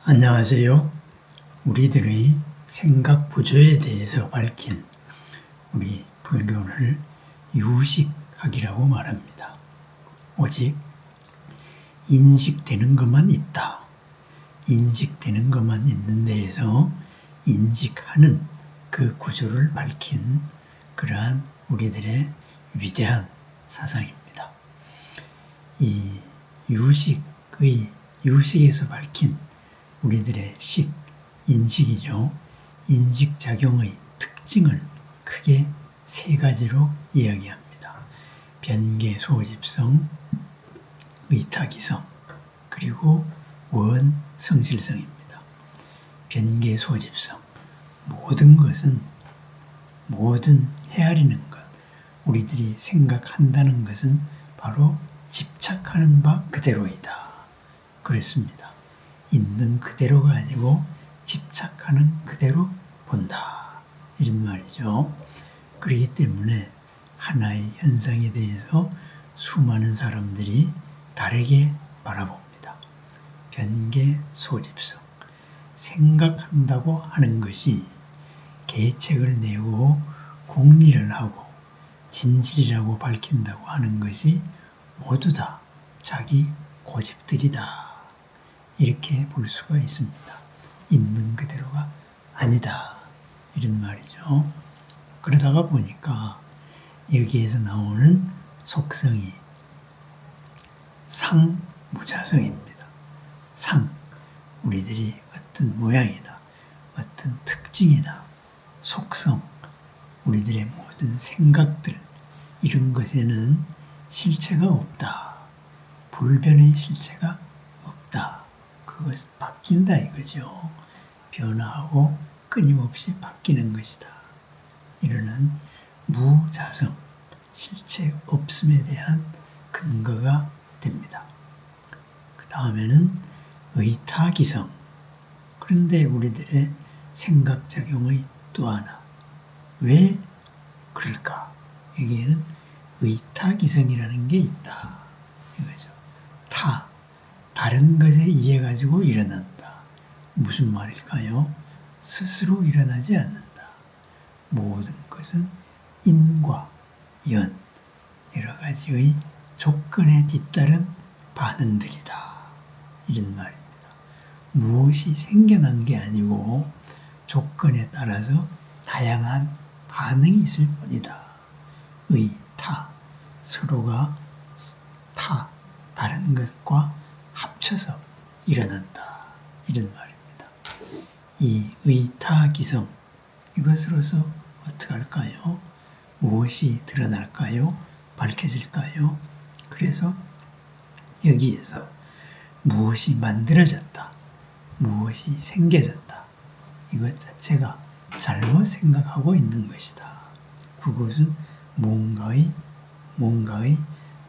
안녕하세요. 우리들의 생각 구조에 대해서 밝힌 우리 불교를 유식학이라고 말합니다. 오직 인식되는 것만 있다. 인식되는 것만 있는 데에서 인식하는 그 구조를 밝힌 그러한 우리들의 위대한 사상입니다. 이 유식에서 밝힌 우리들의 인식이죠. 인식작용의 특징을 크게 세 가지로 이야기합니다. 변계소집성, 의타기성, 그리고 원성실성입니다. 변계소집성, 모든 헤아리는 것, 우리들이 생각한다는 것은 바로 집착하는 바 그대로이다. 그랬습니다. 있는 그대로가 아니고 집착하는 그대로 본다. 이런 말이죠. 그렇기 때문에 하나의 현상에 대해서 수많은 사람들이 다르게 바라봅니다. 변계소집성. 생각한다고 하는 것이 계책을 내고 공리를 하고 진실이라고 밝힌다고 하는 것이 모두 다 자기 고집들이다. 이렇게 볼 수가 있습니다. 있는 그대로가 아니다. 이런 말이죠. 그러다가 보니까 여기에서 나오는 속성이 상무자성입니다. 우리들이 어떤 모양이나 어떤 특징이나 속성, 우리들의 모든 생각들, 이런 것에는 실체가 없다. 불변의 실체가 없다. 그것은 바뀐다 이거죠. 변화하고 끊임없이 바뀌는 것이다. 이러는 무자성, 실체 없음에 대한 근거가 됩니다. 그 다음에는 의타기성. 그런데 우리들의 생각작용의 또 하나, 왜 그럴까? 여기에는 의타기성이라는 게 있다. 이거죠. 다른 것에 의해 가지고 일어난다. 무슨 말일까요? 스스로 일어나지 않는다. 모든 것은 인과 연, 여러 가지의 조건에 뒤따른 반응들이다. 이런 말입니다. 무엇이 생겨난 게 아니고 조건에 따라서 다양한 반응이 있을 뿐이다. 의타, 서로가 다른 것과 합쳐서 일어난다. 이런 말입니다. 이 의타기성, 이것으로서 어떻게 할까요? 무엇이 드러날까요? 밝혀질까요? 그래서 여기에서 무엇이 만들어졌다, 무엇이 생겨졌다, 이것 자체가 잘못 생각하고 있는 것이다. 그것은 뭔가의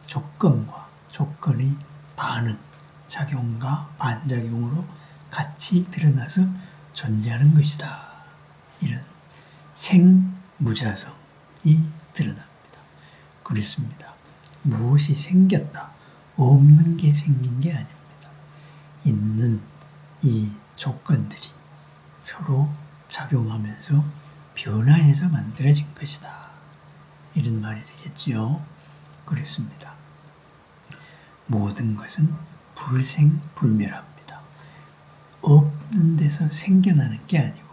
조건과 조건의 반응, 작용과 반작용으로 같이 드러나서 존재하는 것이다. 이런 생무자성이 드러납니다. 그렇습니다. 무엇이 생겼다, 없는 게 생긴 게 아닙니다. 있는 이 조건들이 서로 작용하면서 변화해서 만들어진 것이다. 이런 말이 되겠지요. 그렇습니다. 모든 것은 불생불멸합니다. 없는 데서 생겨나는 게 아니고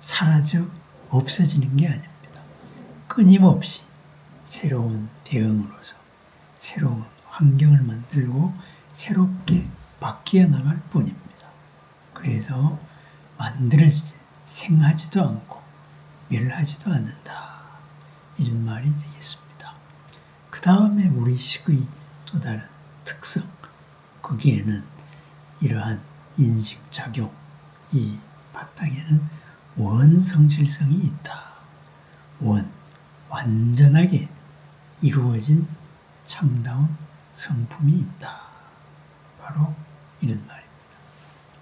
사라져 없어지는 게 아닙니다. 끊임없이 새로운 대응으로서 새로운 환경을 만들고 새롭게 바뀌어 나갈 뿐입니다. 그래서 만들어지지, 생하지도 않고 멸하지도 않는다. 이런 말이 되겠습니다. 그 다음에 우리 식의 또 다른 특성, 거기에는 이러한 인식작용, 이 바탕에는 원성실성이 있다. 완전하게 이루어진 참다운 성품이 있다. 바로 이런 말입니다.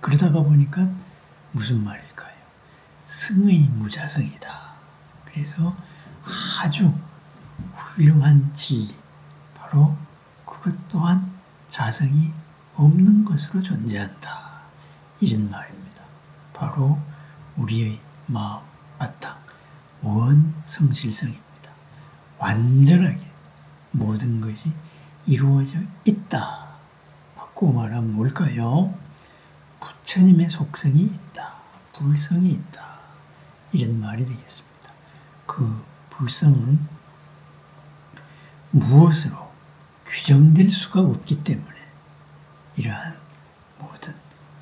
그러다가 보니까 무슨 말일까요? 승의 무자성이다. 그래서 아주 훌륭한 진리, 바로 그것 또한 자성이 없는 것으로 존재한다. 이런 말입니다. 바로 우리의 마음 바탕 원성실성입니다. 완전하게 모든 것이 이루어져 있다. 바꾸고 말하면 뭘까요? 부처님의 속성이 있다. 불성이 있다. 이런 말이 되겠습니다. 그 불성은 무엇으로 규정될 수가 없기 때문에 이러한 모든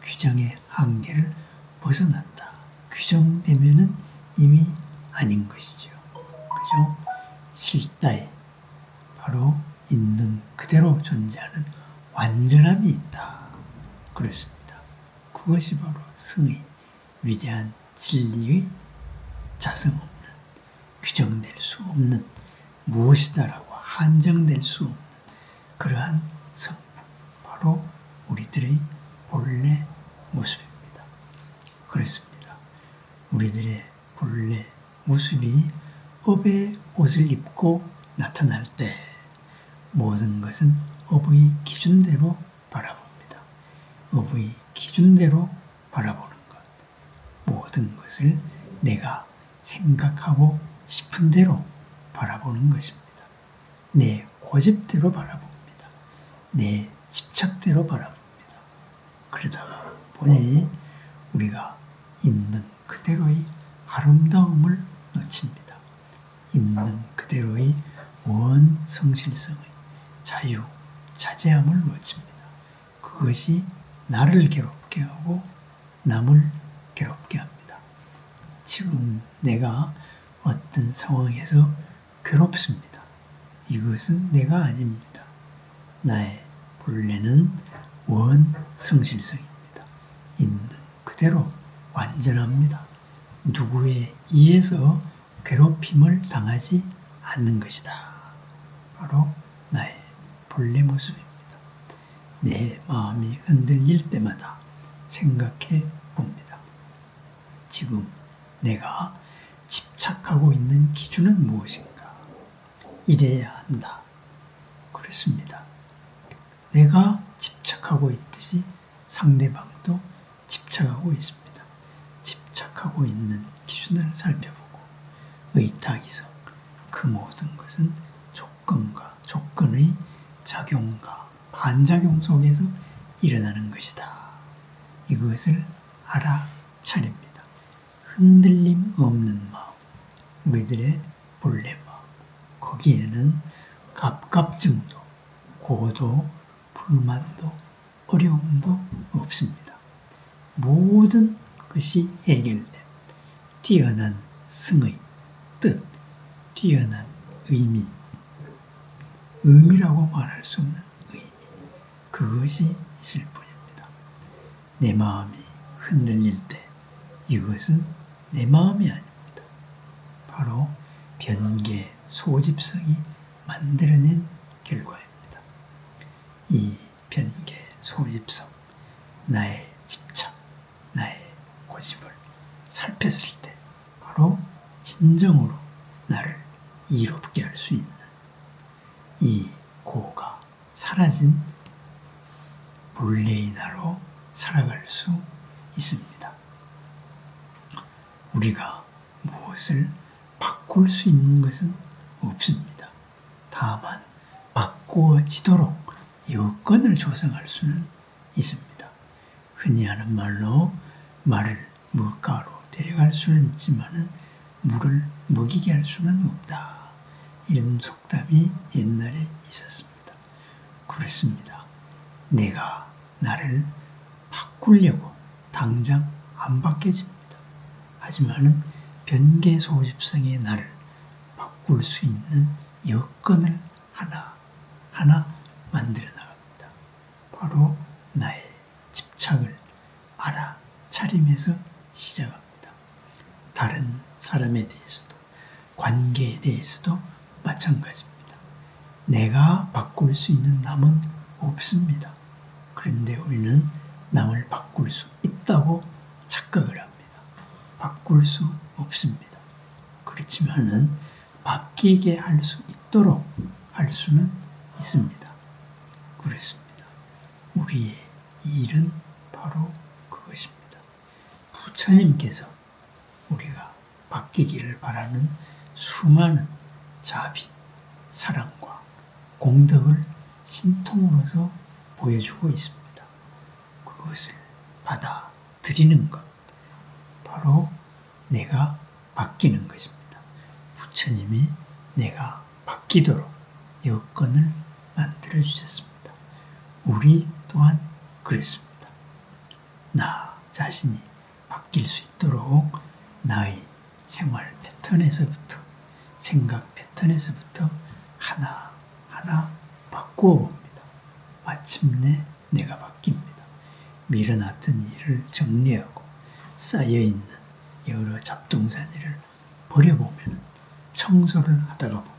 규정의 한계를 벗어난다. 규정되면은 이미 아닌 것이죠. 그죠? 실다에 바로 있는 그대로 존재하는 완전함이 있다. 그렇습니다. 그것이 바로 성의 위대한 진리의 자성 없는, 규정될 수 없는, 무엇이다라고 한정될 수 없는 그러한 성품, 바로 우리들의 본래 모습입니다. 그렇습니다. 우리들의 본래 모습이 업의 옷을 입고 나타날 때 모든 것은 업의 기준대로 바라봅니다. 업의 기준대로 바라보는 것. 모든 것을 내가 생각하고 싶은 대로 바라보는 것입니다. 내 고집대로 바라봅니다. 내 집착대로 바라봅니다. 그러다가 보니 우리가 있는 그대로의 아름다움을 놓칩니다. 있는 그대로의 원성실성의 자유, 자재함을 놓칩니다. 그것이 나를 괴롭게 하고 남을 괴롭게 합니다. 지금 내가 어떤 상황에서 괴롭습니다. 이것은 내가 아닙니다. 나의 본래는 원성실성입니다. 있는 그대로 완전합니다. 누구에 의해서 괴롭힘을 당하지 않는 것이다. 바로 나의 본래 모습입니다. 내 마음이 흔들릴 때마다 생각해 봅니다. 지금 내가 집착하고 있는 기준은 무엇인가? 이래야 한다. 그렇습니다. 내가 집착하고 있듯이 상대방도 집착하고 있습니다. 집착하고 있는 기준을 살펴보고 의탁이성, 그 모든 것은 조건과 조건의 작용과 반작용 속에서 일어나는 것이다. 이것을 알아차립니다. 흔들림 없는 마음, 우리들의 본래 마음, 거기에는 갑갑증도, 고도, 불만도, 어려움도 없습니다. 모든 것이 해결된 뛰어난 승의 뜻, 뛰어난 의미라고 말할 수 없는 의미, 그것이 있을 뿐입니다. 내 마음이 흔들릴 때 이것은 내 마음이 아닙니다. 바로 변계 소집성이 만들어낸 결과입니다. 이 변계 소집성, 나의 집착, 나의 고집을 살폈을 때 바로 진정으로 나를 이롭게 할 수 있는 이 고가 사라진 본래의 나로 살아갈 수 있습니다. 우리가 무엇을 바꿀 수 있는 것은 없습니다. 다만 바꾸어지도록 여건을 조성할 수는 있습니다. 흔히 하는 말로 말을 물가로 데려갈 수는 있지만 물을 먹이게 할 수는 없다. 이런 속담이 옛날에 있었습니다. 그렇습니다. 내가 나를 바꾸려고 당장 안 바뀌어집니다. 하지만 변계 소집성의 나를 바꿀 수 있는 여건을 하나 만들어 나갑니다. 바로 나의 집착을 알아차림에서 시작합니다. 다른 사람에 대해서도, 관계에 대해서도 마찬가지입니다. 내가 바꿀 수 있는 남은 없습니다. 그런데 우리는 남을 바꿀 수 있다고 착각을 합니다. 바꿀 수 없습니다. 그렇지만은 바뀌게 할 수 있도록 할 수는 있습니다. 그렇습니다. 우리의 일은 바로 그것입니다. 부처님께서 우리가 바뀌기를 바라는 수많은 자비, 사랑과 공덕을 신통으로서 보여주고 있습니다. 그것을 받아들이는 것, 바로 내가 바뀌는 것입니다. 부처님이 내가 바뀌도록 여건을 만들어 주셨습니다. 우리 또한 그랬습니다. 나 자신이 바뀔 수 있도록 나의 생활 패턴에서부터, 생각 패턴에서부터 하나하나 바꾸어 봅니다. 마침내 내가 바뀝니다. 밀어놨던 일을 정리하고 쌓여있는 여러 잡동사니를 버려보면, 청소를 하다가 보면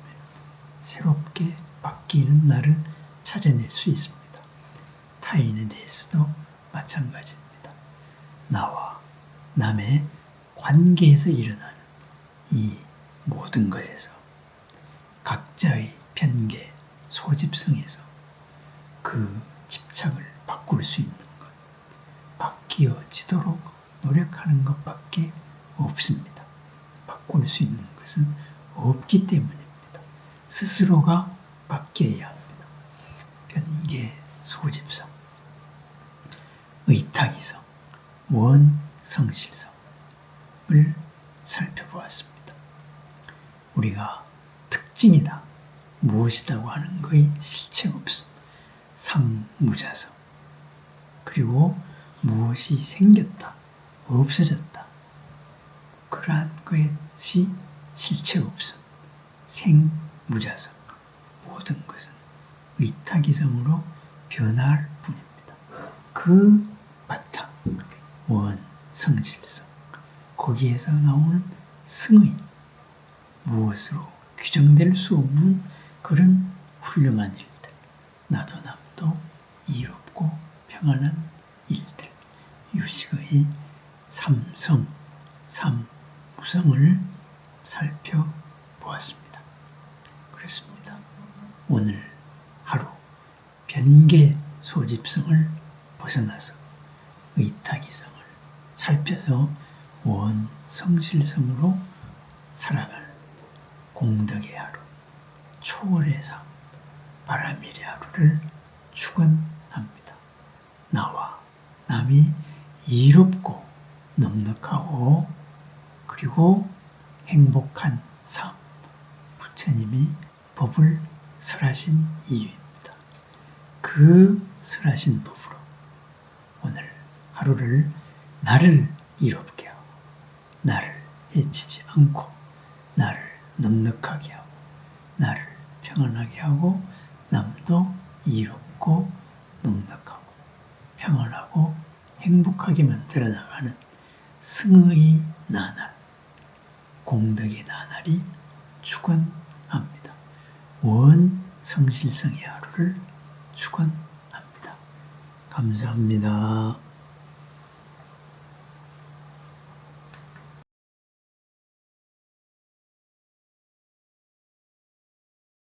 새롭게 바뀌는 나를 찾아낼 수 있습니다. 타인에 대해서도 마찬가지입니다. 나와 남의 관계에서 일어나는 이 모든 것에서 각자의 편개, 소집성에서 그 집착을 바꿀 수 있는 것, 바뀌어지도록 노력하는 것밖에 없습니다. 바꿀 수 있는 것은 없기 때문입니다. 스스로가 바뀌어야 합니다. 편개, 소집성, 의탁이성, 원성실성을 살펴보았습니다. 우리가 특징이다, 무엇이라고 하는 거의 실체 없음, 상무자성, 그리고 무엇이 생겼다, 없어졌다, 그러한 것이 실체 없음, 생무자성, 모든 것은 의탁이성으로 변할 뿐입니다. 그 바탕, 원성실성, 거기에서 나오는 승의, 무엇으로 규정될 수 없는 그런 훌륭한 일들, 나도 남도 이롭고 평안한 일들, 유식의 삼성, 삼무성을 살펴보았습니다. 그렇습니다. 오늘 하루 변개 소집성을 벗어나서 의탁이성을 살펴서 원성실성으로 살아가는 공덕의 하루, 초월의 삶, 바라밀의 하루를 축원합니다. 나와 남이 이롭고 넉넉하고 그리고 행복한 삶, 부처님이 법을 설하신 이유입니다. 그 설하신 법으로 오늘 하루를 나를 이롭게 하고, 나를 해치지 않고, 나를 넉넉하게 하고, 나를 평안하게 하고, 남도 이롭고 넉넉하고 평안하고 행복하게 만들어 나가는 승의 나날, 공덕의 나날이 축원합니다. 원성실성의 하루를 축원합니다. 감사합니다.